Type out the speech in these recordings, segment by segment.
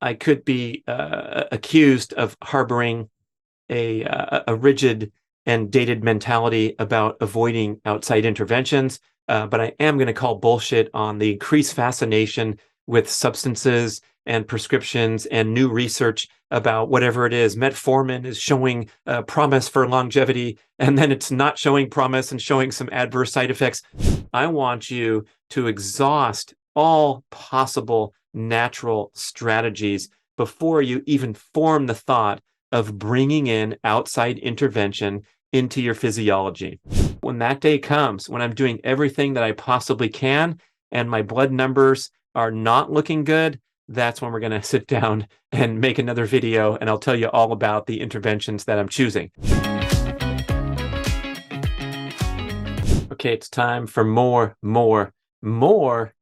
I could be accused of harboring a rigid and dated mentality about avoiding outside interventions, but I am going to call bullshit on the increased fascination with substances and prescriptions and new research about whatever it is. Metformin is showing promise for longevity, and then it's not showing promise and showing some adverse side effects. I want you to exhaust all possible natural strategies before you even form the thought of bringing in outside intervention into your physiology. When that day comes, when I'm doing everything that I possibly can and my blood numbers are not looking good, that's when we're going to sit down and make another video, and I'll tell you all about the interventions that I'm choosing. Okay, it's time for more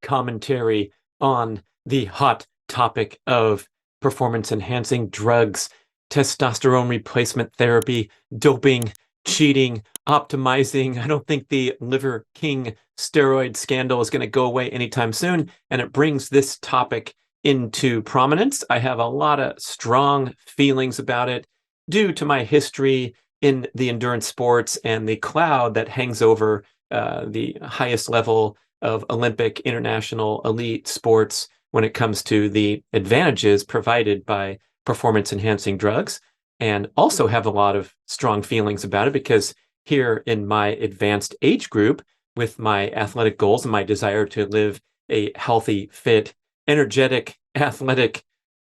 commentary on the hot topic of performance-enhancing drugs, testosterone replacement therapy, doping, cheating, optimizing. I don't think the Liver King steroid scandal is going to go away anytime soon, and it brings this topic into prominence. I have a lot of strong feelings about it due to my history in the endurance sports and the cloud that hangs over the highest level of Olympic, international, elite sports when it comes to the advantages provided by performance-enhancing drugs, and also have a lot of strong feelings about it because here in my advanced age group, with my athletic goals and my desire to live a healthy, fit, energetic, athletic,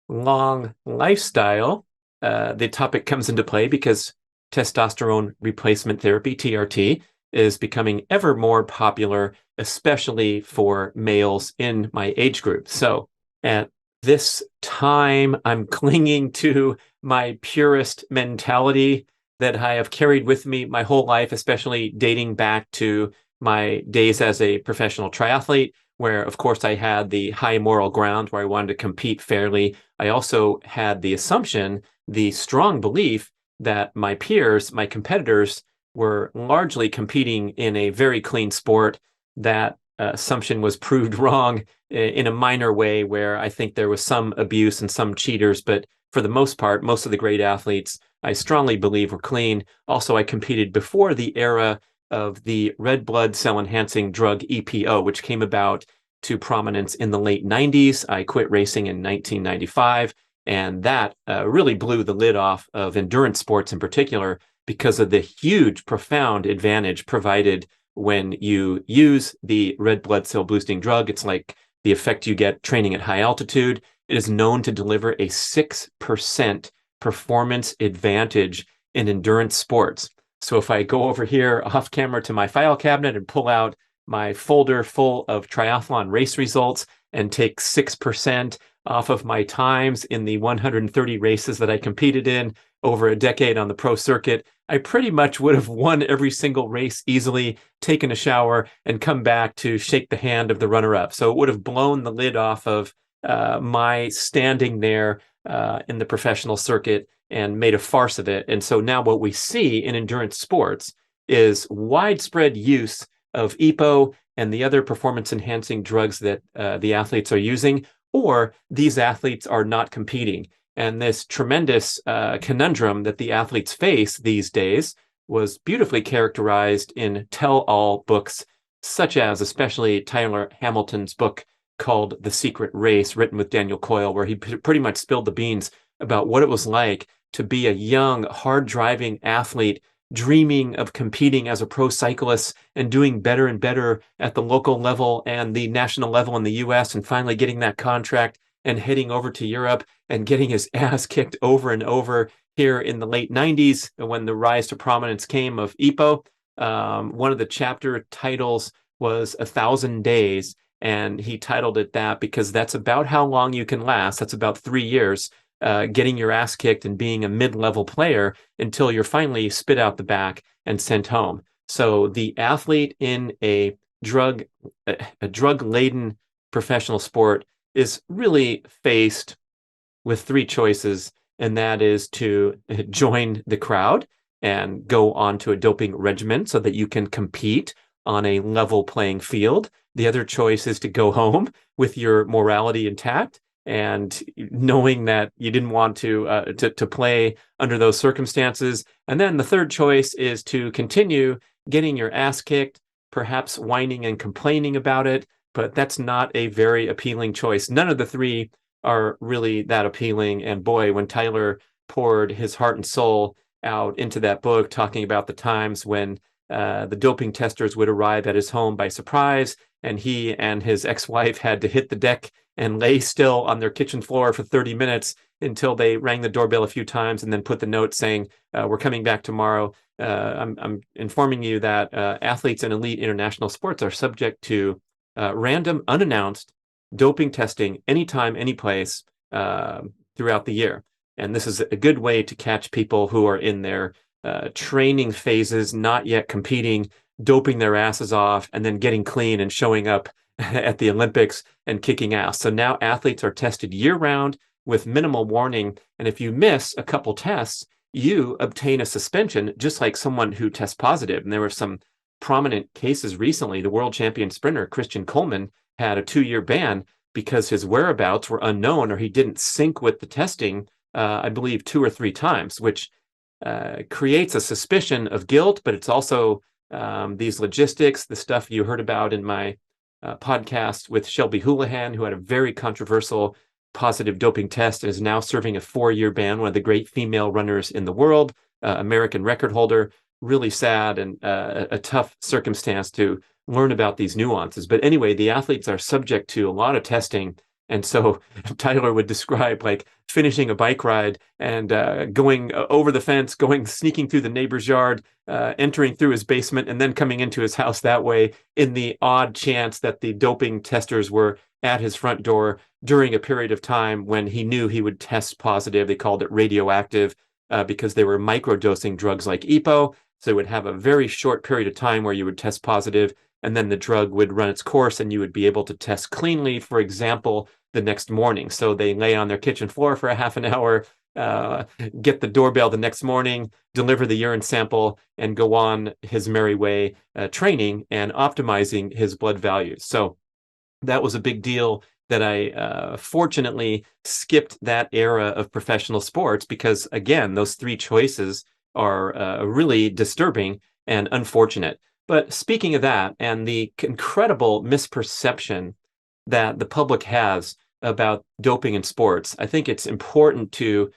long lifestyle, the topic comes into play because testosterone replacement therapy, TRT, is becoming ever more popular, especially for males in my age group. So at this time, I'm clinging to my purist mentality that I have carried with me my whole life, especially dating back to my days as a professional triathlete, where, of course, I had the high moral ground where I wanted to compete fairly. I also had the assumption, the strong belief that my peers, my competitors, were largely competing in a very clean sport. That assumption was proved wrong in a minor way, where I think there was some abuse and some cheaters, but for the most part, most of the great athletes, I strongly believe, were clean. Also, I competed before the era of the red blood cell enhancing drug EPO, which came about to prominence in the late 90s. I quit racing in 1995, and that really blew the lid off of endurance sports in particular, because of the huge, profound advantage provided when you use the red blood cell boosting drug. It's like the effect you get training at high altitude. It is known to deliver a 6% performance advantage in endurance sports. So if I go over here off camera to my file cabinet and pull out my folder full of triathlon race results and take 6% off of my times in the 130 races that I competed in over a decade on the pro circuit, I pretty much would have won every single race easily, taken a shower, and come back to shake the hand of the runner-up. So it would have blown the lid off of my standing there in the professional circuit and made a farce of it. And so now what we see in endurance sports is widespread use of EPO and the other performance-enhancing drugs that the athletes are using, or these athletes are not competing. And this tremendous conundrum that the athletes face these days was beautifully characterized in tell-all books, such as especially Tyler Hamilton's book called The Secret Race, written with Daniel Coyle, where he pretty much spilled the beans about what it was like to be a young, hard-driving athlete dreaming of competing as a pro cyclist and doing better and better at the local level and the national level in the US, and finally getting that contract and heading over to Europe and getting his ass kicked over and over here in the late 90s when the rise to prominence came of EPO. One of the chapter titles was 1,000 Days, and he titled it that because that's about how long you can last. That's about 3 years, getting your ass kicked and being a mid-level player until you're finally spit out the back and sent home. So the athlete in a drug-laden professional sport is really faced with three choices, and that is to join the crowd and go on to a doping regimen so that you can compete on a level playing field. The other choice is to go home with your morality intact. and knowing that you didn't want to play under those circumstances. And then the third choice is to continue getting your ass kicked, perhaps whining and complaining about it, but that's not a very appealing choice. None of the three are really that appealing. And boy, when Tyler poured his heart and soul out into that book, talking about the times when the doping testers would arrive at his home by surprise, and he and his ex-wife had to hit the deck and lay still on their kitchen floor for 30 minutes until they rang the doorbell a few times and then put the note saying, we're coming back tomorrow. I'm informing you that athletes in elite international sports are subject to random, unannounced doping testing anytime, any place throughout the year. And this is a good way to catch people who are in their training phases, not yet competing, doping their asses off, and then getting clean and showing up at the Olympics and kicking ass. So now athletes are tested year-round with minimal warning. And if you miss a couple tests, you obtain a suspension, just like someone who tests positive. And there were some prominent cases recently. The world champion sprinter, Christian Coleman, had a 2-year ban because his whereabouts were unknown, or he didn't sync with the testing, I believe 2 or 3 times, which creates a suspicion of guilt, but it's also these logistics, the stuff you heard about in my podcast with Shelby Houlihan, who had a very controversial positive doping test and is now serving a 4-year ban, one of the great female runners in the world, American record holder. Really sad and a tough circumstance to learn about these nuances. But anyway, the athletes are subject to a lot of testing. And so Tyler would describe like finishing a bike ride and going over the fence, sneaking through the neighbor's yard, entering through his basement, and then coming into his house that way, in the odd chance that the doping testers were at his front door during a period of time when he knew he would test positive. They called it radioactive because they were microdosing drugs like EPO. So it would have a very short period of time where you would test positive, and then the drug would run its course and you would be able to test cleanly, for example, the next morning. So they lay on their kitchen floor for a half an hour, get the doorbell the next morning, deliver the urine sample, and go on his merry way, training and optimizing his blood values. So that was a big deal that I fortunately skipped that era of professional sports, because again, those 3 choices are really disturbing and unfortunate. But speaking of that, and the incredible misperception that the public has about doping in sports, I think it's important to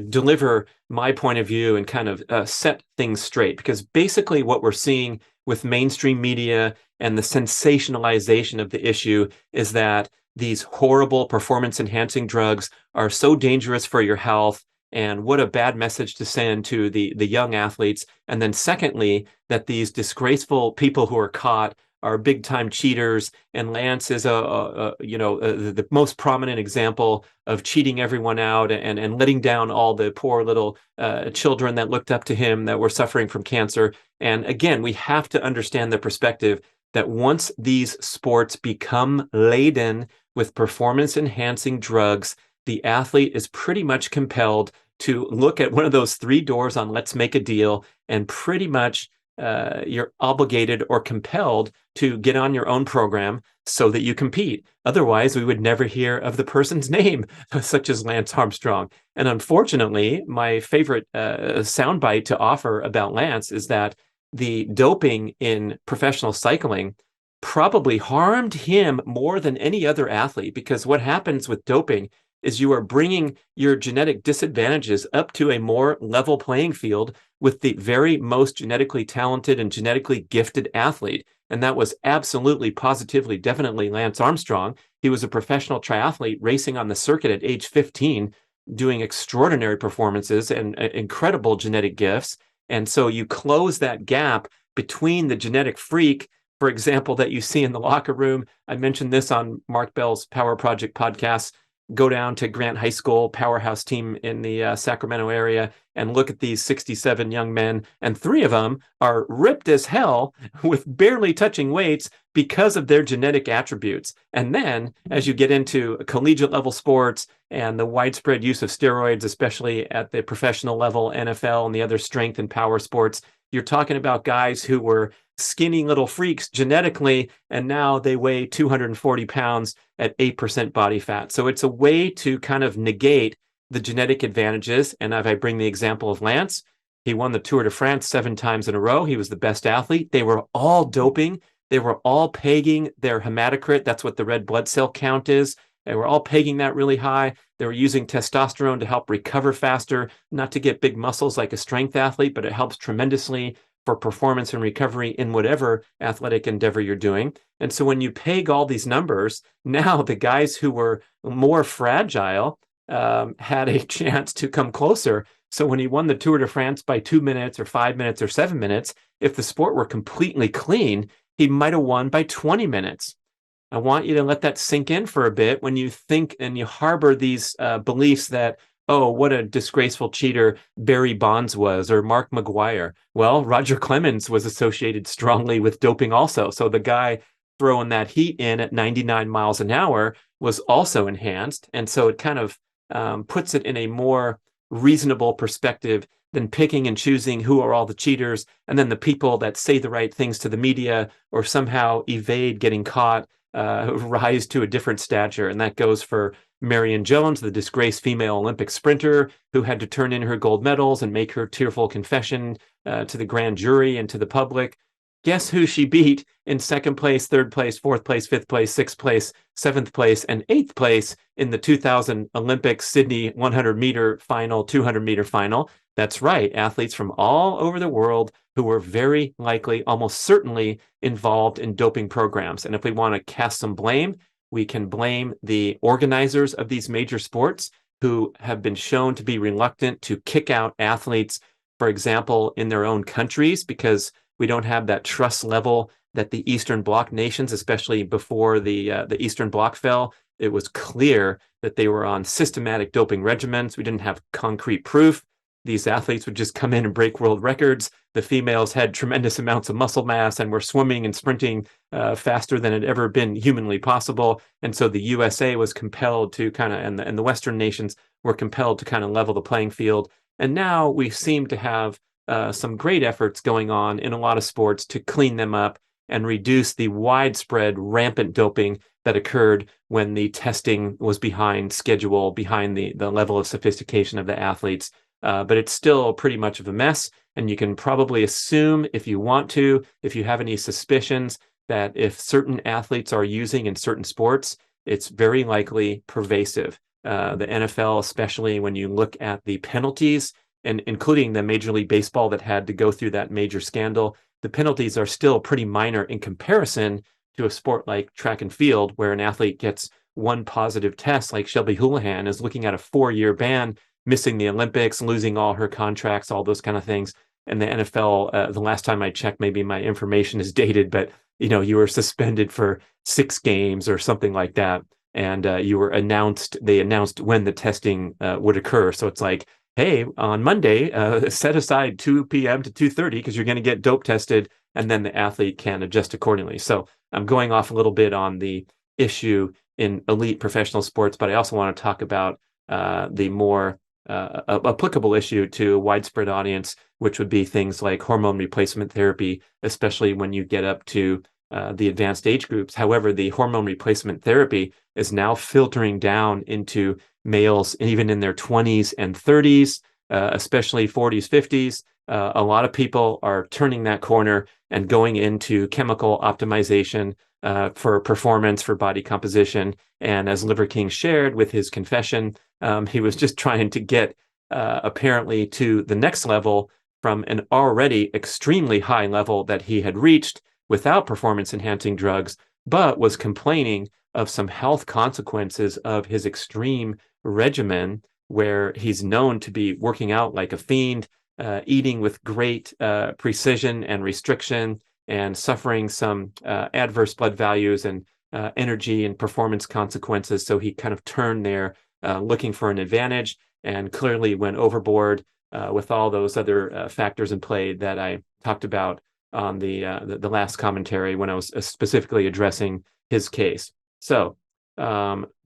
deliver my point of view and kind of set things straight, because basically what we're seeing with mainstream media and the sensationalization of the issue is that these horrible performance-enhancing drugs are so dangerous for your health, and what a bad message to send to the young athletes. And then secondly, that these disgraceful people who are caught are big-time cheaters, and Lance is the most prominent example of cheating everyone out and letting down all the poor little children that looked up to him that were suffering from cancer. And again, we have to understand the perspective that once these sports become laden with performance-enhancing drugs, the athlete is pretty much compelled to look at one of those 3 doors on Let's Make a Deal, and pretty much you're obligated or compelled to get on your own program so that you compete. Otherwise, we would never hear of the person's name, such as Lance Armstrong. And unfortunately, my favorite soundbite to offer about Lance is that the doping in professional cycling probably harmed him more than any other athlete, because what happens with doping is you are bringing your genetic disadvantages up to a more level playing field with the very most genetically talented and genetically gifted athlete. And that was absolutely, positively, definitely Lance Armstrong. He was a professional triathlete racing on the circuit at age 15, doing extraordinary performances and incredible genetic gifts. And so you close that gap between the genetic freak, for example, that you see in the locker room. I mentioned this on Mark Bell's Power Project podcast. Go down to Grant High School, powerhouse team in the Sacramento area, and look at these 67 young men, and 3 of them are ripped as hell with barely touching weights because of their genetic attributes. And then as you get into collegiate level sports and the widespread use of steroids, especially at the professional level, NFL and the other strength and power sports, you're talking about guys who were skinny little freaks genetically, and now they weigh 240 pounds at 8% body fat. So it's a way to kind of negate the genetic advantages. And if I bring the example of Lance, he won the Tour de France 7 times in a row. He was the best athlete. They were all doping. They were all pegging their hematocrit. That's what the red blood cell count is. They were all pegging that really high. They were using testosterone to help recover faster, not to get big muscles like a strength athlete, but it helps tremendously for performance and recovery in whatever athletic endeavor you're doing. And so when you peg all these numbers, now the guys who were more fragile had a chance to come closer. So when he won the Tour de France by 2 minutes or 5 minutes or 7 minutes, if the sport were completely clean, he might have won by 20 minutes. I want you to let that sink in for a bit when you think and you harbor these beliefs that, oh, what a disgraceful cheater Barry Bonds was, or Mark McGuire. Well, Roger Clemens was associated strongly with doping also. So the guy throwing that heat in at 99 miles an hour was also enhanced. And so it kind of puts it in a more reasonable perspective than picking and choosing who are all the cheaters, and then the people that say the right things to the media or somehow evade getting caught rise to a different stature. And that goes for Marion Jones, the disgraced female Olympic sprinter who had to turn in her gold medals and make her tearful confession to the grand jury and to the public. Guess who she beat in second place, third place, fourth place, fifth place, sixth place, seventh place, and eighth place in the 2000 Olympic Sydney 100-meter final, 200-meter final? That's right, athletes from all over the world who were very likely, almost certainly, involved in doping programs. And if we want to cast some blame, we can blame the organizers of these major sports who have been shown to be reluctant to kick out athletes, for example, in their own countries, because we don't have that trust level that the Eastern Bloc nations, especially before the Eastern Bloc fell, it was clear that they were on systematic doping regimens. We didn't have concrete proof. These athletes would just come in and break world records. The females had tremendous amounts of muscle mass and were swimming and sprinting faster than had ever been humanly possible. And so the USA was compelled to kind of, and the Western nations were compelled to kind of level the playing field. And now we seem to have some great efforts going on in a lot of sports to clean them up and reduce the widespread rampant doping that occurred when the testing was behind schedule, behind the level of sophistication of the athletes. But it's still pretty much of a mess. And you can probably assume, if you want to, if you have any suspicions, that if certain athletes are using in certain sports, it's very likely pervasive. The NFL, especially when you look at the penalties, and including the Major League Baseball that had to go through that major scandal, the penalties are still pretty minor in comparison to a sport like track and field, where an athlete gets one positive test, like Shelby Houlihan is looking at a 4-year ban, missing the Olympics, losing all her contracts, all those kind of things. And the NFL, the last time I checked, maybe my information is dated, but you were suspended for 6 games or something like that. And they announced when the testing would occur. So it's like, hey, on Monday, set aside 2 p.m. to 2:30 because you're going to get dope tested, and then the athlete can adjust accordingly. So I'm going off a little bit on the issue in elite professional sports, but I also want to talk about the more applicable issue to a widespread audience, which would be things like hormone replacement therapy, especially when you get up to the advanced age groups. However, the hormone replacement therapy is now filtering down into males, even in their 20s and 30s, especially 40s, 50s. A lot of people are turning that corner and going into chemical optimization for performance, for body composition. And as Liver King shared with his confession, he was just trying to get apparently to the next level from an already extremely high level that he had reached without performance-enhancing drugs, but was complaining of some health consequences of his extreme regimen, where he's known to be working out like a fiend, eating with great precision and restriction, and suffering some adverse blood values and energy and performance consequences. So he kind of turned there looking for an advantage, and clearly went overboard with all those other factors in play that I talked about on the last commentary when I was specifically addressing his case. So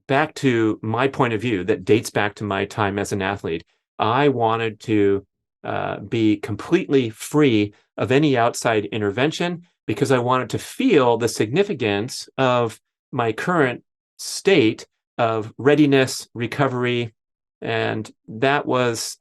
back to my point of view that dates back to my time as an athlete. I wanted to be completely free of any outside intervention because I wanted to feel the significance of my current state of readiness, recovery, and that was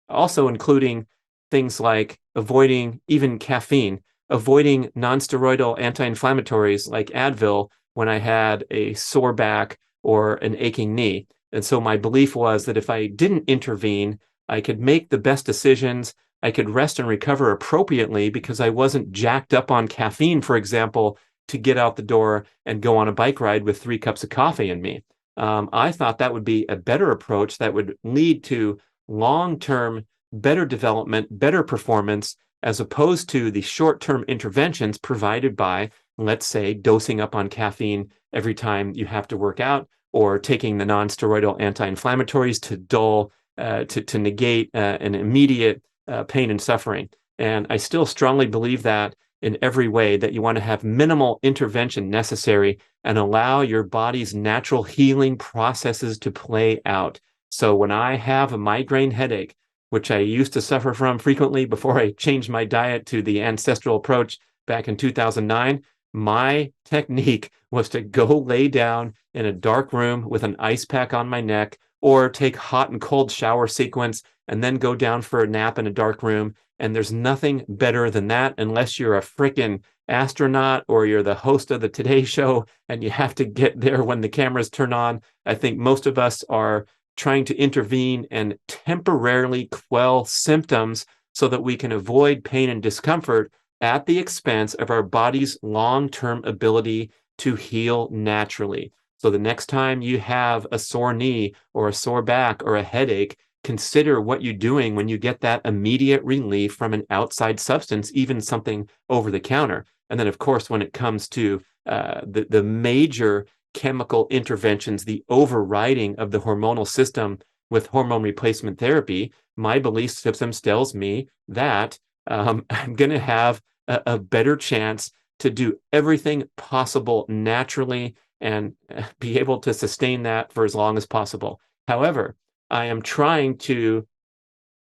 also including things like avoiding even caffeine, avoiding nonsteroidal anti-inflammatories like Advil when I had a sore back or an aching knee. And so my belief was that if I didn't intervene, I could make the best decisions. I could rest and recover appropriately because I wasn't jacked up on caffeine, for example, to get out the door and go on a bike ride with 3 cups of coffee in me. I thought that would be a better approach that would lead to long-term better development, better performance, as opposed to the short-term interventions provided by, let's say, dosing up on caffeine every time you have to work out, or taking the non-steroidal anti-inflammatories to dull, to negate an immediate pain and suffering. And I still strongly believe that in every way, that you want to have minimal intervention necessary and allow your body's natural healing processes to play out. So when I have a migraine headache, which I used to suffer from frequently before I changed my diet to the ancestral approach back in 2009, my technique was to go lay down in a dark room with an ice pack on my neck, or take hot and cold shower sequence and then go down for a nap in a dark room. And there's nothing better than that, unless you're a freaking astronaut or you're the host of the Today Show and you have to get there when the cameras turn on. I think most of us are trying to intervene and temporarily quell symptoms so that we can avoid pain and discomfort at the expense of our body's long-term ability to heal naturally. So the next time you have a sore knee or a sore back or a headache, consider what you're doing when you get that immediate relief from an outside substance, even something over the counter. And then, of course, when it comes to the major chemical interventions, the overriding of the hormonal system with hormone replacement therapy, my belief system tells me that I'm going to have a better chance to do everything possible naturally and be able to sustain that for as long as possible. However, I am trying to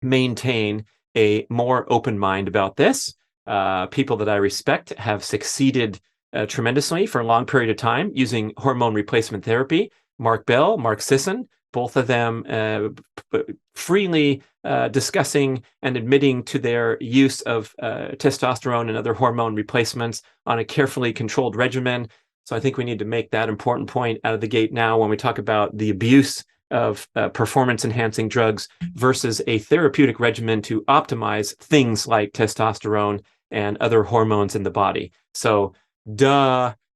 maintain a more open mind about this. People that I respect have succeeded tremendously for a long period of time using hormone replacement therapy. Mark Bell, Mark Sisson, both of them freely discussing and admitting to their use of testosterone and other hormone replacements on a carefully controlled regimen. So I think we need to make that important point out of the gate now when we talk about the abuse of performance-enhancing drugs versus a therapeutic regimen to optimize things like testosterone and other hormones in the body. So,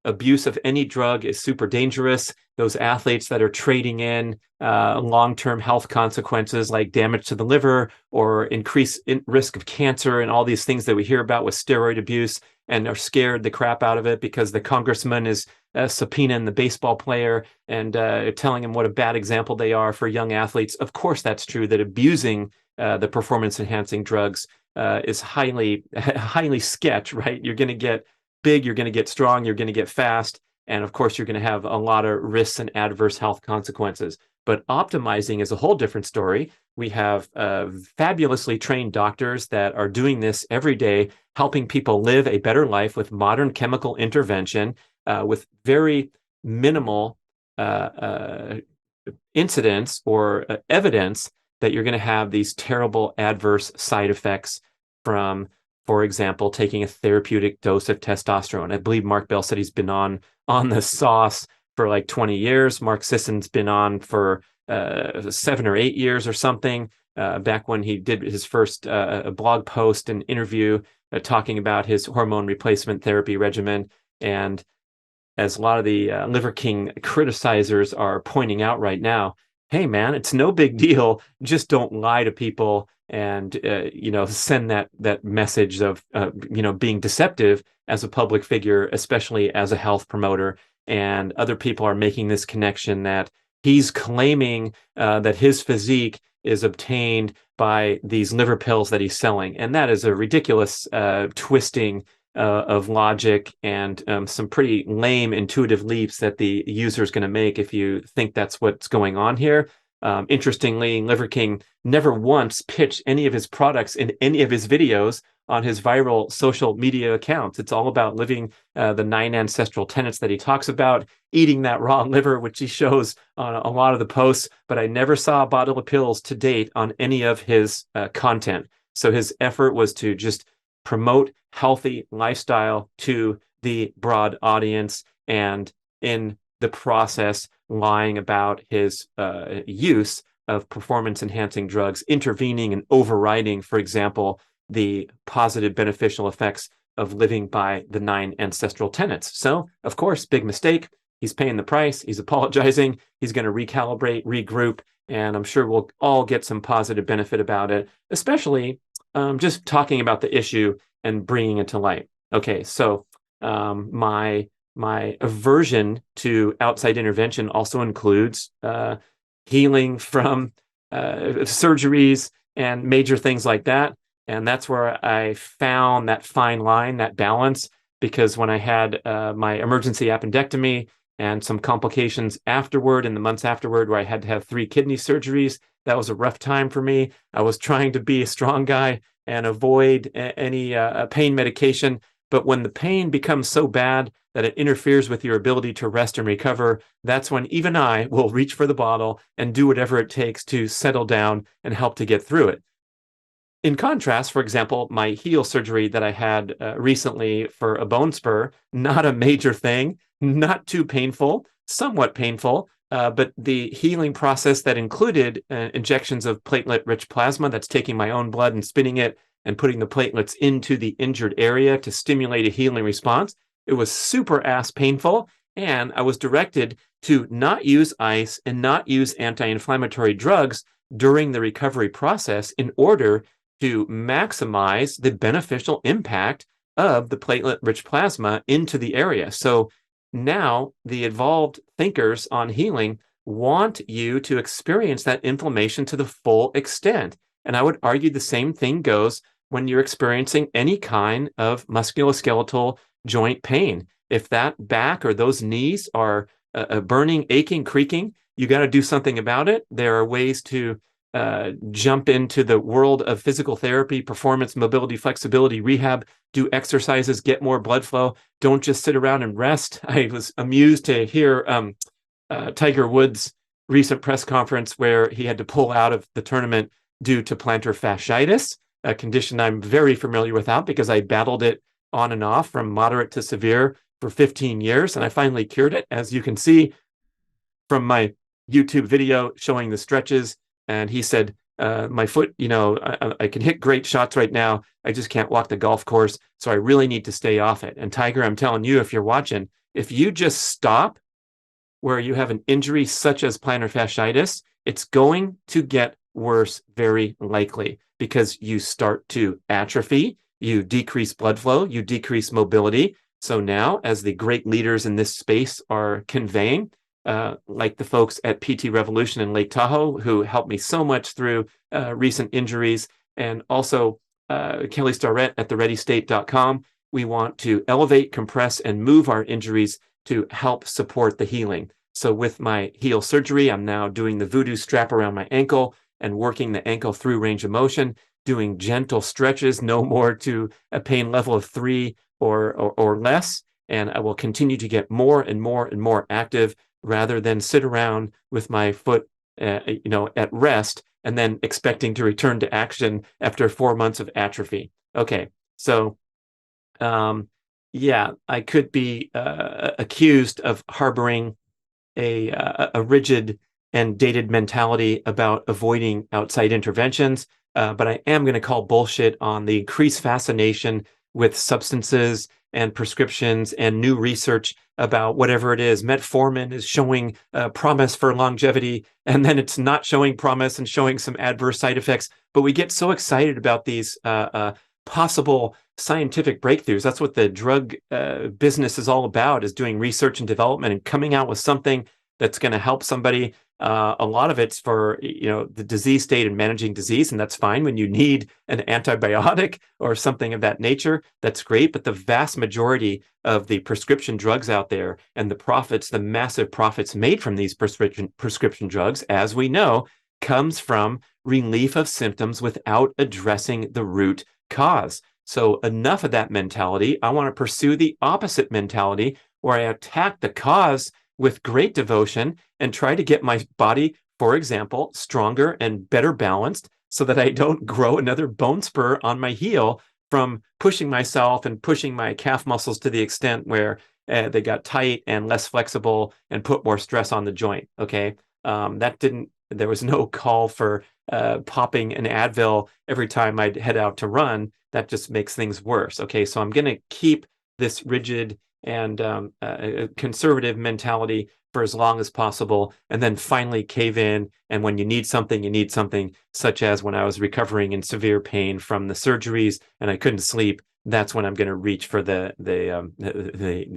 abuse of any drug is super dangerous. Those athletes that are trading in long-term health consequences like damage to the liver or increased risk of cancer and all these things that we hear about with steroid abuse, and are scared the crap out of it because the congressman is subpoenaing the baseball player and telling him what a bad example they are for young athletes. Of course, that's true that abusing the performance-enhancing drugs is highly sketch, right? You're going to get big, you're going to get strong, you're going to get fast, and of course, you're going to have a lot of risks and adverse health consequences. But optimizing is a whole different story. We have fabulously trained doctors that are doing this every day, helping people live a better life with modern chemical intervention, with very minimal incidents or evidence that you're going to have these terrible adverse side effects from, for example, taking a therapeutic dose of testosterone. I believe Mark Bell said he's been on the sauce for like 20 years. Mark Sisson's been on for 7 or 8 years or something, back when he did his first blog post and interview talking about his hormone replacement therapy regimen. And as a lot of the Liver King criticizers are pointing out right now, hey, man, it's no big deal. Just don't lie to people and send that message of being deceptive as a public figure, especially as a health promoter. And other people are making this connection that he's claiming that his physique is obtained by these liver pills that he's selling. And that is a ridiculous twisting of logic and some pretty lame intuitive leaps that the user is going to make if you think that's what's going on here. Interestingly, Liver King never once pitched any of his products in any of his videos on his viral social media accounts. It's all about living the 9 ancestral tenets that he talks about, eating that raw liver, which he shows on a lot of the posts, but I never saw a bottle of pills to date on any of his content. So his effort was to just promote healthy lifestyle to the broad audience, and in the process, lying about his use of performance-enhancing drugs, intervening and overriding, for example, the positive beneficial effects of living by the 9 ancestral tenets. So, of course, big mistake. He's paying the price. He's apologizing. He's going to recalibrate, regroup, and I'm sure we'll all get some positive benefit about it, especially just talking about the issue and bringing it to light. Okay, so my aversion to outside intervention also includes healing from surgeries and major things like that. And that's where I found that fine line, that balance, because when I had my emergency appendectomy and some complications afterward, in the months afterward, where I had to have 3 kidney surgeries, that was a rough time for me. I was trying to be a strong guy and avoid any pain medication. But when the pain becomes so bad that it interferes with your ability to rest and recover, that's when even I will reach for the bottle and do whatever it takes to settle down and help to get through it. In contrast, for example, my heel surgery that I had recently for a bone spur, not a major thing, not too painful, somewhat painful, but the healing process that included injections of platelet-rich plasma, that's taking my own blood and spinning it and putting the platelets into the injured area to stimulate a healing response. It was super ass painful, and I was directed to not use ice and not use anti-inflammatory drugs during the recovery process in order to maximize the beneficial impact of the platelet-rich plasma into the area. So now the evolved thinkers on healing want you to experience that inflammation to the full extent. And I would argue the same thing goes when you're experiencing any kind of musculoskeletal joint pain. If that back or those knees are burning, aching, creaking, you got to do something about it. There are ways to jump into the world of physical therapy, performance, mobility, flexibility, rehab, do exercises, get more blood flow. Don't just sit around and rest. I was amused to hear Tiger Woods' recent press conference where he had to pull out of the tournament due to plantar fasciitis, a condition I'm very familiar with because I battled it on and off from moderate to severe for 15 years, and I finally cured it, as you can see from my YouTube video showing the stretches. And he said, my foot, I can hit great shots right now. I just can't walk the golf course. So I really need to stay off it. And Tiger, I'm telling you, if you're watching, if you just stop where you have an injury such as plantar fasciitis, it's going to get worse very likely, because you start to atrophy, you decrease blood flow, you decrease mobility. So now, as the great leaders in this space are conveying, like the folks at PT Revolution in Lake Tahoe, who helped me so much through recent injuries, and also Kelly Starrett at thereadystate.com, we want to elevate, compress, and move our injuries to help support the healing. So with my heel surgery, I'm now doing the voodoo strap around my ankle and working the ankle through range of motion, doing gentle stretches, no more to a pain level of 3 or less. And I will continue to get more and more and more active, rather than sit around with my foot, at rest and then expecting to return to action after 4 months of atrophy. Okay, so yeah, I could be accused of harboring a rigid and dated mentality about avoiding outside interventions, but I am going to call bullshit on the increased fascination with substances and prescriptions and new research about whatever it is. Metformin is showing promise for longevity, and then it's not showing promise and showing some adverse side effects. But we get so excited about these possible scientific breakthroughs. That's what the drug business is all about, is doing research and development and coming out with something that's going to help somebody. A lot of it's for, the disease state and managing disease, and that's fine. When you need an antibiotic or something of that nature, that's great. But the vast majority of the prescription drugs out there and the massive profits made from these prescription drugs, as we know, comes from relief of symptoms without addressing the root cause. So enough of that mentality. I want to pursue the opposite mentality where I attack the cause with great devotion and try to get my body, for example, stronger and better balanced so that I don't grow another bone spur on my heel from pushing myself and pushing my calf muscles to the extent where they got tight and less flexible and put more stress on the joint. Okay. There was no call for popping an Advil every time I'd head out to run. That just makes things worse. Okay. So I'm going to keep this rigid and conservative mentality for as long as possible, and then finally cave in. And when you need something, such as when I was recovering in severe pain from the surgeries and I couldn't sleep, that's when I'm going to reach for the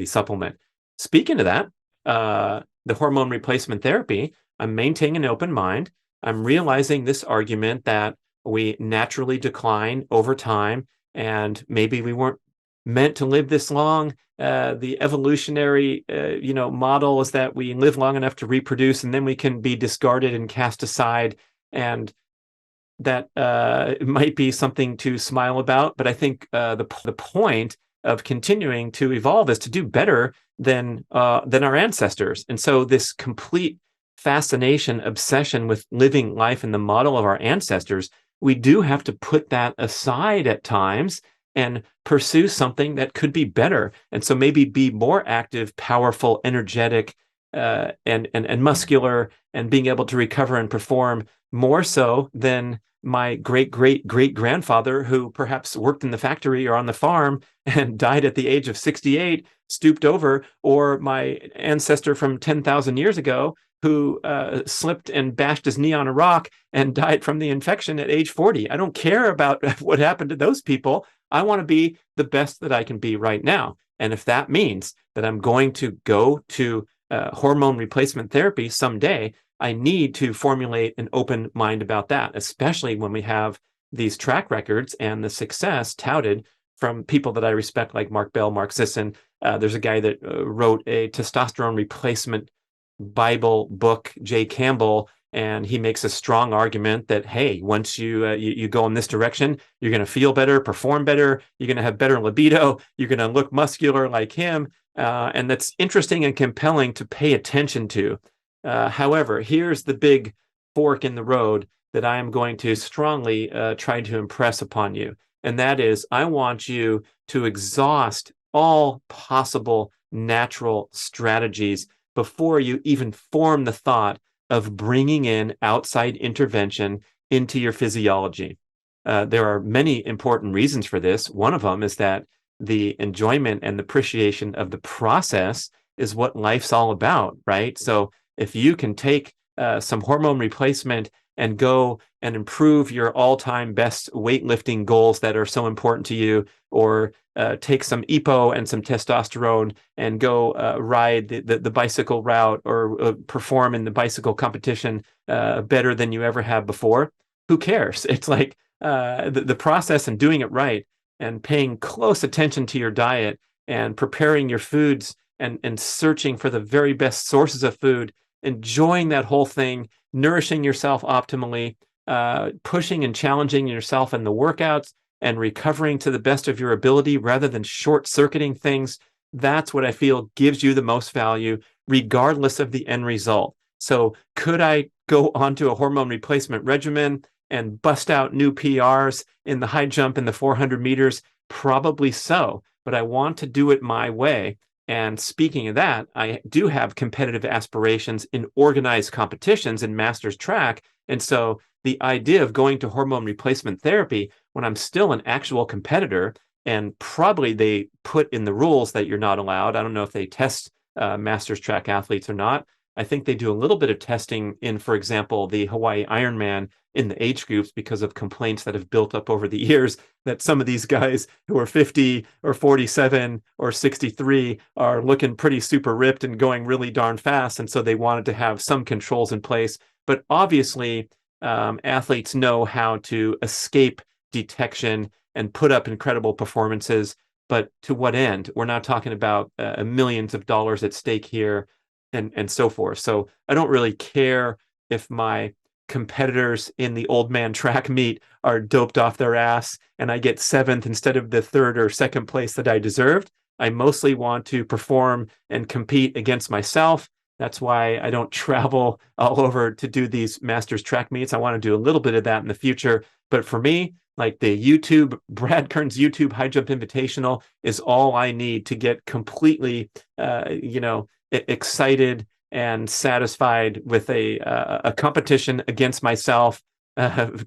supplement. Speaking of that, the hormone replacement therapy, I'm maintaining an open mind. I'm realizing this argument that we naturally decline over time, and maybe we weren't meant to live this long. The evolutionary, model is that we live long enough to reproduce, and then we can be discarded and cast aside. And that might be something to smile about. But I think the point of continuing to evolve is to do better than our ancestors. And so this complete fascination, obsession with living life in the model of our ancestors, we do have to put that aside at times and pursue something that could be better. And so maybe be more active, powerful, energetic, and muscular, and being able to recover and perform more so than my great-great-great-grandfather, who perhaps worked in the factory or on the farm and died at the age of 68, stooped over, or my ancestor from 10,000 years ago who slipped and bashed his knee on a rock and died from the infection at age 40. I don't care about what happened to those people. I want to be the best that I can be right now. And if that means that I'm going to go to hormone replacement therapy someday, I need to formulate an open mind about that, especially when we have these track records and the success touted from people that I respect, like Mark Bell, Mark Sisson. There's a guy that wrote a testosterone replacement Bible book, Jay Campbell, and he makes a strong argument that, hey, once you go in this direction, you're going to feel better, perform better, you're going to have better libido, you're going to look muscular like him, and that's interesting and compelling to pay attention to. However, here's the big fork in the road that I am going to strongly try to impress upon you, and that is I want you to exhaust all possible natural strategies before you even form the thought of bringing in outside intervention into your physiology. There are many important reasons for this. One of them is that the enjoyment and the appreciation of the process is what life's all about, right? So if you can take some hormone replacement and go and improve your all-time best weightlifting goals that are so important to you, or take some EPO and some testosterone and go ride the bicycle route, or perform in the bicycle competition better than you ever have before, who cares? It's like the process and doing it right and paying close attention to your diet and preparing your foods and searching for the very best sources of food, enjoying that whole thing, nourishing yourself optimally, pushing and challenging yourself in the workouts, and recovering to the best of your ability rather than short-circuiting things. That's what I feel gives you the most value, regardless of the end result. So could I go onto a hormone replacement regimen and bust out new PRs in the high jump in the 400 meters? Probably so, but I want to do it my way. And speaking of that, I do have competitive aspirations in organized competitions in Masters Track. And so the idea of going to hormone replacement therapy when I'm still an actual competitor, and probably they put in the rules that you're not allowed. I don't know if they test Masters Track athletes or not. I think they do a little bit of testing in, for example, the Hawaii Ironman in the age groups because of complaints that have built up over the years that some of these guys who are 50 or 47 or 63 are looking pretty super ripped and going really darn fast. And so they wanted to have some controls in place. But obviously, athletes know how to escape detection and put up incredible performances. But to what end? We're not talking about millions of dollars at stake here and so forth. So I don't really care if my competitors in the old man track meet are doped off their ass and I get seventh instead of the third or second place that I deserved. I mostly want to perform and compete against myself. That's why I don't travel all over to do these masters track meets. I want to do a little bit of that in the future. But for me, like the Brad Kern's YouTube High Jump Invitational is all I need to get completely, excited and satisfied with a competition against myself,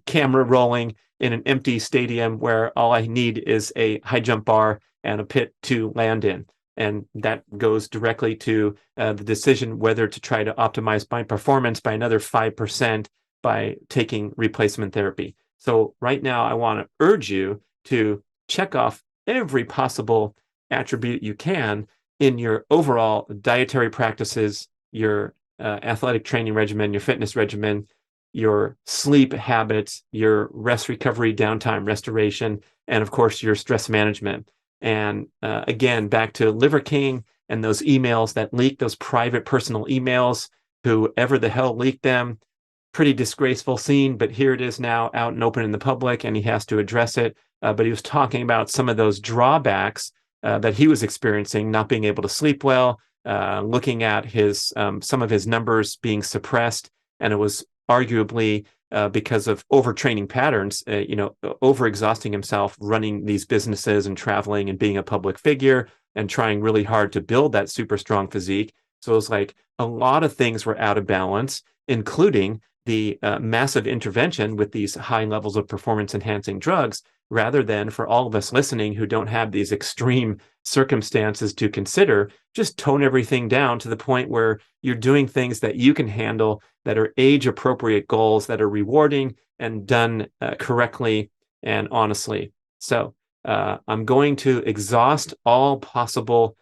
camera rolling in an empty stadium where all I need is a high jump bar and a pit to land in. And that goes directly to the decision whether to try to optimize my performance by another 5% by taking replacement therapy. So right now, I want to urge you to check off every possible attribute you can in your overall dietary practices, your athletic training regimen, your fitness regimen, your sleep habits, your rest recovery, downtime, restoration, and of course, your stress management. And again, back to Liver King and those emails that leak, those private personal emails, whoever the hell leaked them, pretty disgraceful scene, but here it is now out and open in the public and he has to address it. But he was talking about some of those drawbacks that he was experiencing, not being able to sleep well, looking at his some of his numbers being suppressed, and it was arguably because of overtraining patterns, overexhausting himself running these businesses and traveling and being a public figure and trying really hard to build that super strong physique. So it was like a lot of things were out of balance, including the massive intervention with these high levels of performance enhancing drugs, rather than for all of us listening who don't have these extreme circumstances to consider, just tone everything down to the point where you're doing things that you can handle, that are age appropriate goals, that are rewarding and done correctly and honestly. So I'm going to exhaust all possible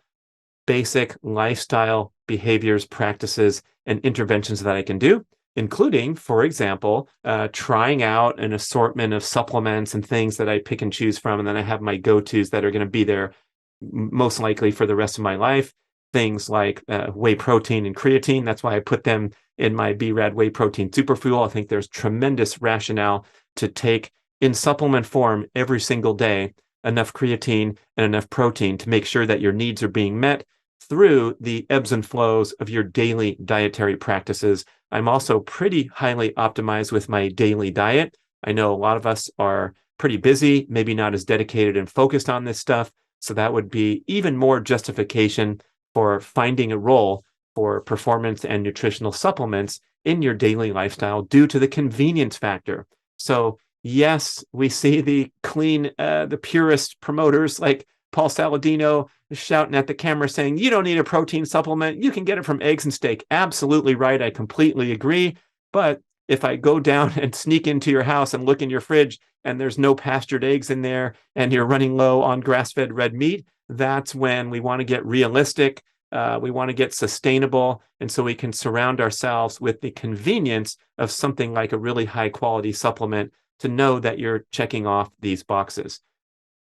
basic lifestyle behaviors, practices, and interventions that I can do, including, for example, trying out an assortment of supplements and things that I pick and choose from. And then I have my go-tos that are going to be there most likely for the rest of my life. Things like whey protein and creatine. That's why I put them in my B.rad whey protein superfuel. I think there's tremendous rationale to take in supplement form every single day enough creatine and enough protein to make sure that your needs are being met through the ebbs and flows of your daily dietary practices. I'm also pretty highly optimized with my daily diet. I know a lot of us are pretty busy, maybe not as dedicated and focused on this stuff. So that would be even more justification for finding a role for performance and nutritional supplements in your daily lifestyle due to the convenience factor. So yes, we see the the purist promoters like Paul Saladino shouting at the camera saying, you don't need a protein supplement. You can get it from eggs and steak. Absolutely right. I completely agree. But if I go down and sneak into your house and look in your fridge and there's no pastured eggs in there and you're running low on grass-fed red meat, that's when we want to get realistic. We want to get sustainable. And so we can surround ourselves with the convenience of something like a really high quality supplement to know that you're checking off these boxes.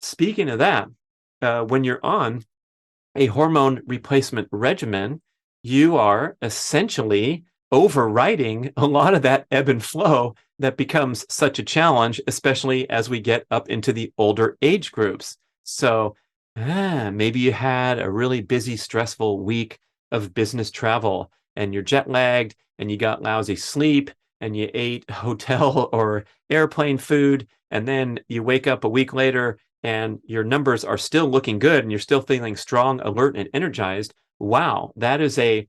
Speaking of that, when you're on a hormone replacement regimen, you are essentially overriding a lot of that ebb and flow that becomes such a challenge, especially as we get up into the older age groups. So maybe you had a really busy, stressful week of business travel and you're jet lagged and you got lousy sleep and you ate hotel or airplane food. And then you wake up a week later and your numbers are still looking good and you're still feeling strong, alert, and energized. Wow, that is a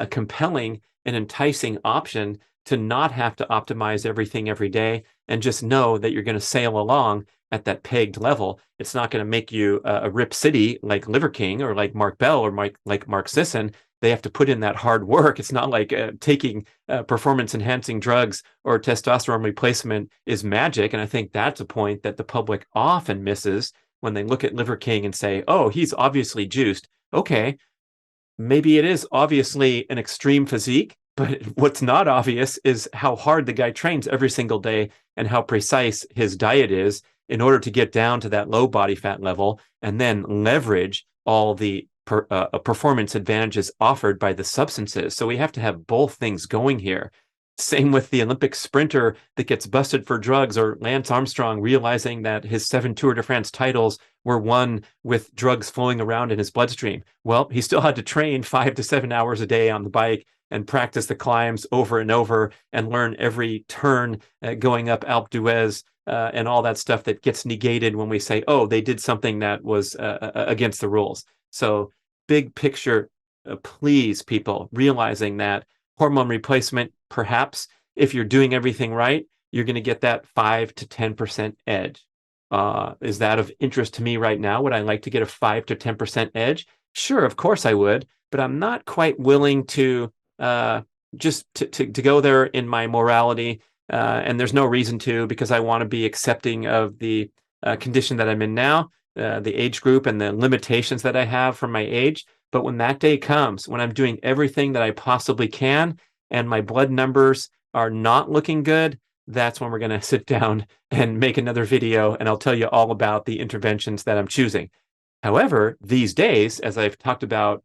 compelling and enticing option to not have to optimize everything every day and just know that you're going to sail along at that pegged level. It's not going to make you a Rip City like Liver King or like Mark Bell or like Mark Sisson. They have to put in that hard work. It's not like taking performance enhancing drugs or testosterone replacement is magic. And I think that's a point that the public often misses when they look at Liver King and say, oh, he's obviously juiced. Okay, maybe it is obviously an extreme physique, but what's not obvious is how hard the guy trains every single day and how precise his diet is in order to get down to that low body fat level and then leverage all the performance advantages offered by the substances. So we have to have both things going here. Same with the Olympic sprinter that gets busted for drugs, or Lance Armstrong realizing that his 7 Tour de France titles were won with drugs flowing around in his bloodstream. Well, he still had to train 5 to 7 hours a day on the bike and practice the climbs over and over and learn every turn going up Alpe d'Huez and all that stuff that gets negated when we say, oh, they did something that was against the rules. So big picture, please, people, realizing that hormone replacement, perhaps if you're doing everything right, you're going to get that 5 to 10% edge. Is that of interest to me right now? Would I like to get a 5 to 10% edge? Sure, of course I would, but I'm not quite willing to just to go there in my morality. And there's no reason to, because I want to be accepting of the condition that I'm in now, the age group and the limitations that I have from my age. But when that day comes, when I'm doing everything that I possibly can and my blood numbers are not looking good, that's when we're going to sit down and make another video, and I'll tell you all about the interventions that I'm choosing. However, these days, as I've talked about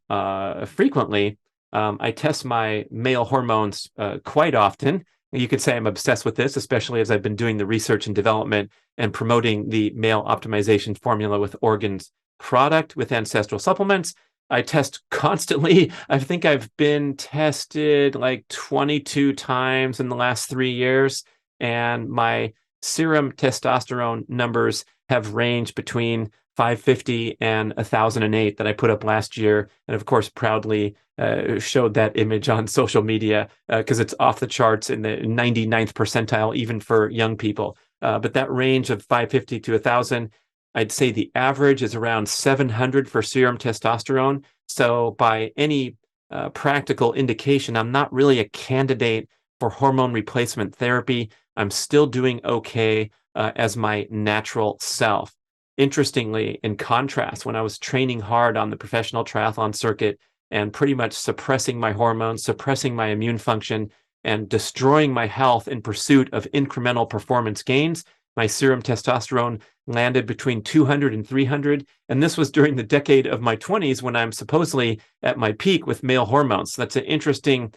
frequently, I test my male hormones quite often. You could say I'm obsessed with this, especially as I've been doing the research and development and promoting the male optimization formula with organs product with ancestral supplements. I test constantly. I think I've been tested like 22 times in the last 3 years, and my serum testosterone numbers have ranged between 550 and 1,008 that I put up last year, and of course proudly showed that image on social media because it's off the charts in the 99th percentile even for young people. But that range of 550 to 1,000, I'd say the average is around 700 for serum testosterone. So by any practical indication, I'm not really a candidate for hormone replacement therapy. I'm still doing okay as my natural self. Interestingly, in contrast, when I was training hard on the professional triathlon circuit and pretty much suppressing my hormones, suppressing my immune function, and destroying my health in pursuit of incremental performance gains, my serum testosterone landed between 200 and 300. And this was during the decade of my 20s when I'm supposedly at my peak with male hormones. So that's an interesting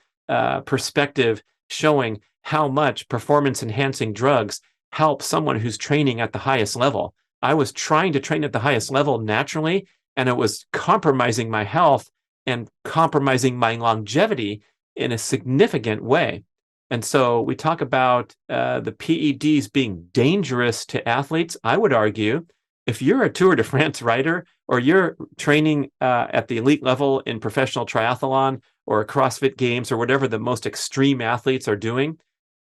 perspective showing how much performance-enhancing drugs help someone who's training at the highest level. I was trying to train at the highest level naturally, and it was compromising my health and compromising my longevity in a significant way. And so we talk about the PEDs being dangerous to athletes. I would argue if you're a Tour de France rider or you're training at the elite level in professional triathlon or CrossFit Games or whatever the most extreme athletes are doing,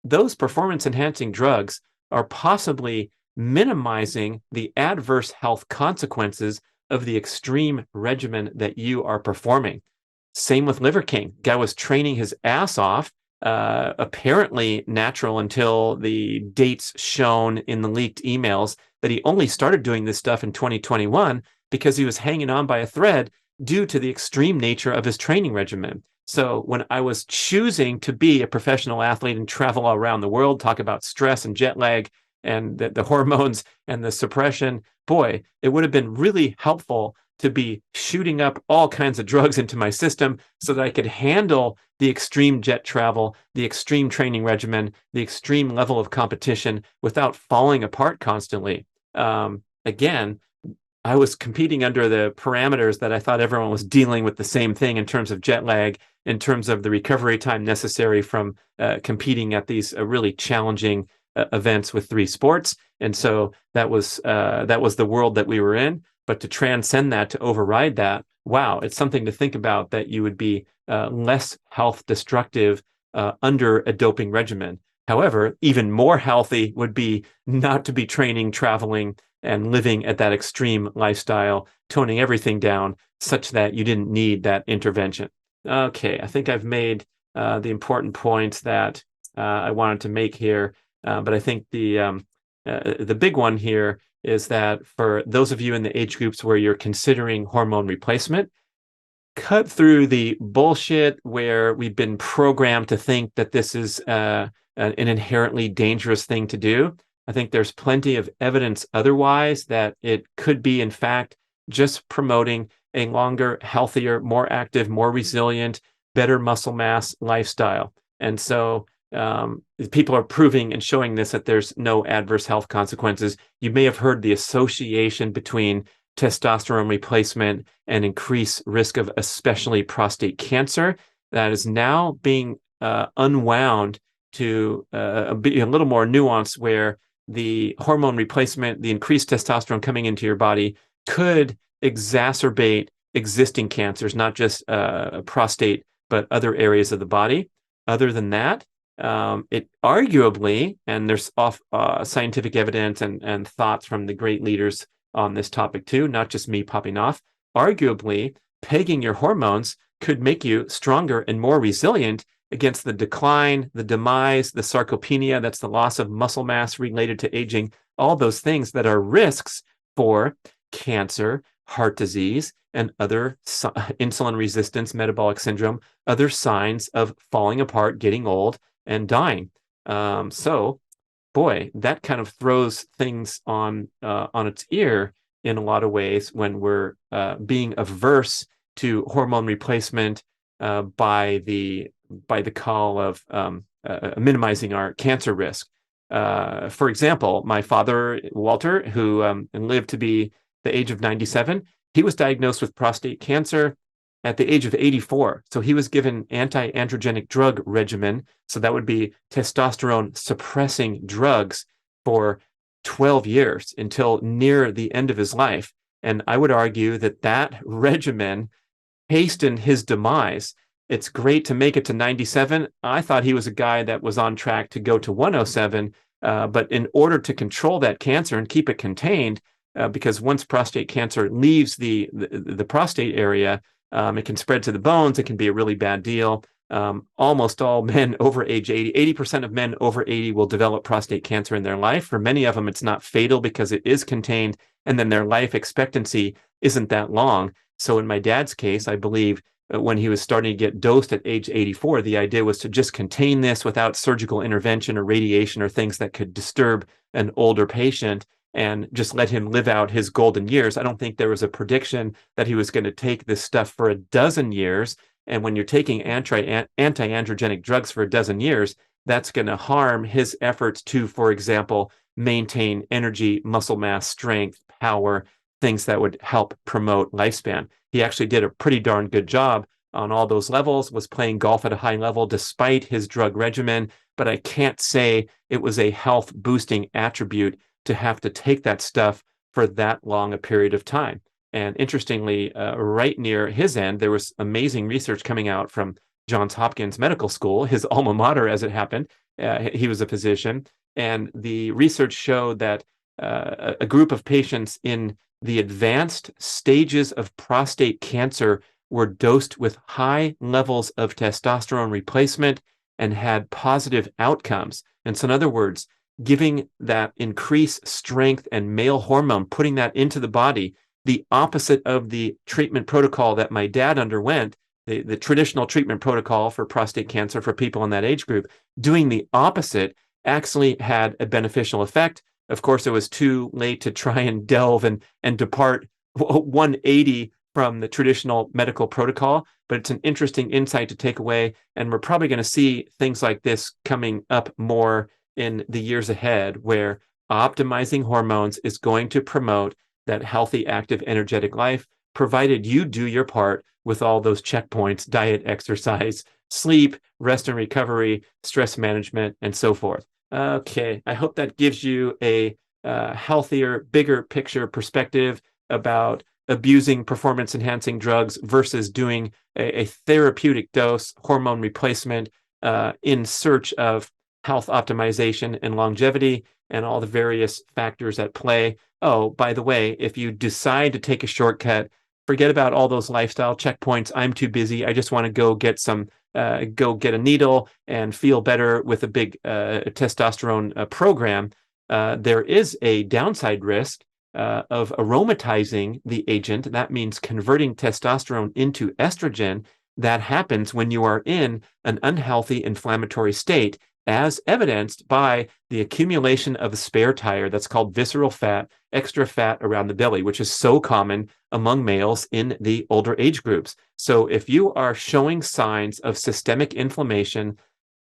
those performance-enhancing drugs are possibly minimizing the adverse health consequences of the extreme regimen that you are performing. Same with Liver King. Guy was training his ass off, apparently natural until the dates shown in the leaked emails that he only started doing this stuff in 2021 because he was hanging on by a thread due to the extreme nature of his training regimen. So when I was choosing to be a professional athlete and travel around the world, talk about stress and jet lag and the hormones and the suppression, boy, it would have been really helpful to be shooting up all kinds of drugs into my system so that I could handle the extreme jet travel, the extreme training regimen, the extreme level of competition without falling apart constantly. Again, I was competing under the parameters that I thought everyone was dealing with the same thing in terms of jet lag, in terms of the recovery time necessary from competing at these really challenging events with 3 sports. And so that was the world that we were in. But to transcend that, to override that, wow, it's something to think about that you would be less health destructive under a doping regimen. However, even more healthy would be not to be training, traveling, and living at that extreme lifestyle, toning everything down such that you didn't need that intervention. Okay, I think I've made the important points that I wanted to make here, but I think the big one here is that for those of you in the age groups where you're considering hormone replacement, cut through the bullshit where we've been programmed to think that this is an inherently dangerous thing to do. I think there's plenty of evidence otherwise that it could be, in fact, just promoting a longer, healthier, more active, more resilient, better muscle mass lifestyle. And so people are proving and showing this, that there's no adverse health consequences. You may have heard the association between testosterone replacement and increased risk of especially prostate cancer. That is now being unwound to be a little more nuanced, where the hormone replacement, the increased testosterone coming into your body, could exacerbate existing cancers, not just prostate, but other areas of the body. Other than that, it arguably, and there's scientific evidence and thoughts from the great leaders on this topic too, not just me popping off, arguably pegging your hormones could make you stronger and more resilient against the decline, the demise, the sarcopenia, that's the loss of muscle mass related to aging, all those things that are risks for cancer, heart disease, and other insulin resistance, metabolic syndrome, other signs of falling apart, getting old, and dying. So, boy, that kind of throws things on its ear in a lot of ways when we're being averse to hormone replacement by the call of minimizing our cancer risk. For example, my father, Walter, who lived to be the age of 97, he was diagnosed with prostate cancer at the age of 84. So he was given anti-androgenic drug regimen. So that would be testosterone suppressing drugs for 12 years until near the end of his life. And I would argue that that regimen hastened his demise. It's great to make it to 97. I thought he was a guy that was on track to go to 107. But in order to control that cancer and keep it contained, because once prostate cancer leaves the prostate area, it can spread to the bones. It can be a really bad deal. Almost all men over age 80, 80% of men over 80 will develop prostate cancer in their life. For many of them, it's not fatal because it is contained, and then their life expectancy isn't that long. So in my dad's case, I believe when he was starting to get dosed at age 84, the idea was to just contain this without surgical intervention or radiation or things that could disturb an older patient, and just let him live out his golden years. I don't think there was a prediction that he was going to take this stuff for a dozen years. And when you're taking anti-androgenic drugs for a dozen years, that's going to harm his efforts to, for example, maintain energy, muscle mass, strength, power, things that would help promote lifespan. He actually did a pretty darn good job on all those levels, was playing golf at a high level despite his drug regimen, but I can't say it was a health boosting attribute to have to take that stuff for that long a period of time. And interestingly, right near his end, there was amazing research coming out from Johns Hopkins Medical School, his alma mater as it happened. He was a physician. And the research showed that a group of patients in the advanced stages of prostate cancer were dosed with high levels of testosterone replacement and had positive outcomes. And so in other words, giving that increased strength and male hormone, putting that into the body, the opposite of the treatment protocol that my dad underwent, the traditional treatment protocol for prostate cancer for people in that age group, doing the opposite actually had a beneficial effect. Of course, it was too late to try and delve and depart 180 from the traditional medical protocol, but it's an interesting insight to take away. And we're probably going to see things like this coming up more in the years ahead, where optimizing hormones is going to promote that healthy, active, energetic life, provided you do your part with all those checkpoints: diet, exercise, sleep, rest and recovery, stress management, and so forth. Okay, I hope that gives you a healthier, bigger picture perspective about abusing performance-enhancing drugs versus doing a therapeutic dose hormone replacement in search of health optimization and longevity and all the various factors at play. Oh, by the way, if you decide to take a shortcut, forget about all those lifestyle checkpoints. I'm too busy. I just want to go get a needle and feel better with a big testosterone program. There is a downside risk of aromatizing the agent. That means converting testosterone into estrogen. That happens when you are in an unhealthy inflammatory state, as evidenced by the accumulation of a spare tire that's called visceral fat, extra fat around the belly, which is so common among males in the older age groups. So if you are showing signs of systemic inflammation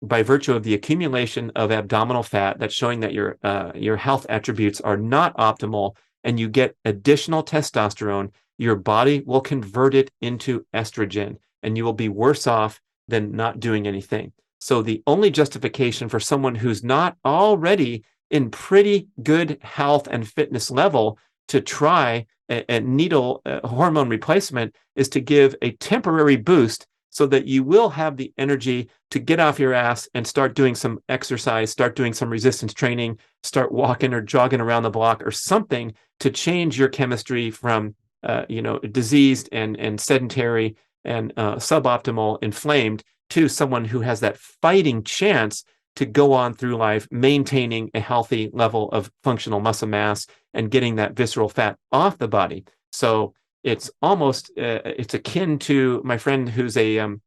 by virtue of the accumulation of abdominal fat, that's showing that your health attributes are not optimal, and you get additional testosterone, your body will convert it into estrogen, and you will be worse off than not doing anything. So the only justification for someone who's not already in pretty good health and fitness level to try a needle hormone replacement is to give a temporary boost so that you will have the energy to get off your ass and start doing some exercise, start doing some resistance training, start walking or jogging around the block or something to change your chemistry from diseased and sedentary and suboptimal, inflamed, to someone who has that fighting chance to go on through life, maintaining a healthy level of functional muscle mass and getting that visceral fat off the body. So it's almost, it's akin to my friend who's a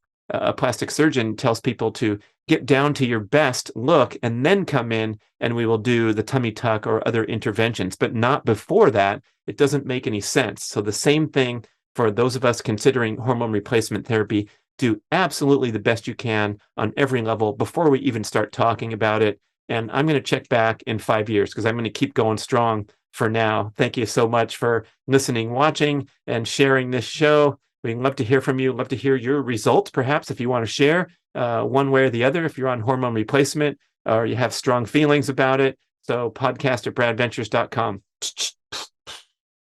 plastic surgeon tells people to get down to your best look and then come in and we will do the tummy tuck or other interventions, but not before that. It doesn't make any sense. So the same thing for those of us considering hormone replacement therapy. Do absolutely the best you can on every level before we even start talking about it. And I'm going to check back in 5 years because I'm going to keep going strong for now. Thank you so much for listening, watching, and sharing this show. We'd love to hear from you. Love to hear your results, perhaps, if you want to share one way or the other, if you're on hormone replacement or you have strong feelings about it. So podcast@bradventures.com.